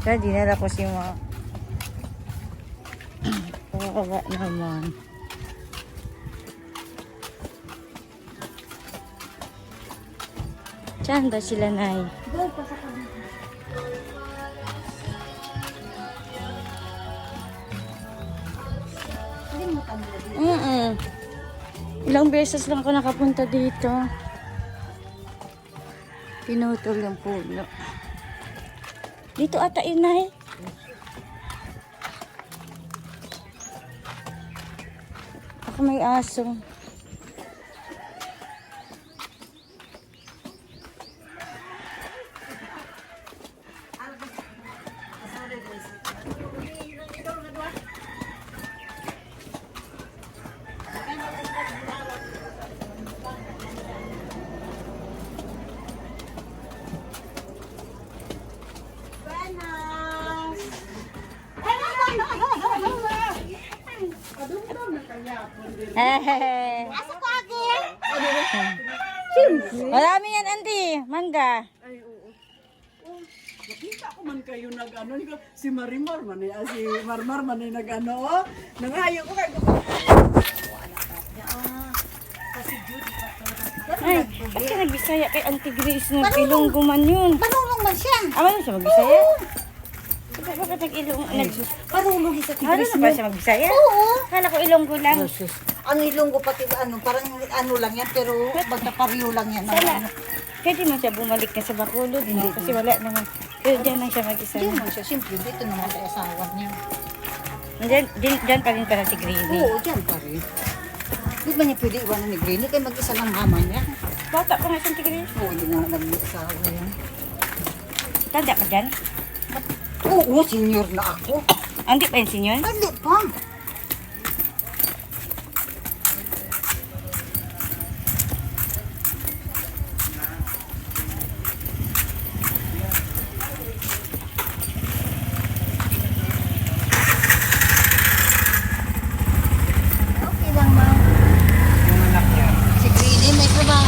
Kaya dinala ko si Ma. Kawawa naman. Saan ba sila, Nay? Ilang beses lang ako nakapunta dito. Pinutol yung puno. Dito ata yun, Nay. Ako may aso. Asa ko agil? Marami yan, Auntie. Mangga. Ay, oo. Oh, nakita ko man kayo nag-ano. Si Marimar man eh. Si Marmar man eh nag-ano. Oh. Nangayo ko kayo. Ay, ay ka nagbisaya kay Auntie Grace ng Ilonggo man yun. Marunong man siya. Ano siya magbisaya? Bakit nag-Ilonggo? Marunong sa Ano na ba siya magbisaya? Oo. Kala ko Ilonggo lang. Ang ilonggo pati ano, parang ano lang yan, pero magkapariyo lang yan. Sana. Pwede mo siya bumalik na sa Bacolod. No? Kasi wala naman. Pero dyan lang siya mag-isa. Hindi man siya, simple, dito naman sa asawa niya. Dyan pa rin pala si Greenie. Oo, dyan pa rin. Di ba niya pwede iwanan ni Granny kaya mag-isa lang mama niya? Bata pa nga siyang si Greenie. Oo, hindi na lang yung asawa yan. Tanda ka dyan? Oo, senior na ako. Hindi pa yun sinyon? Hindi pa.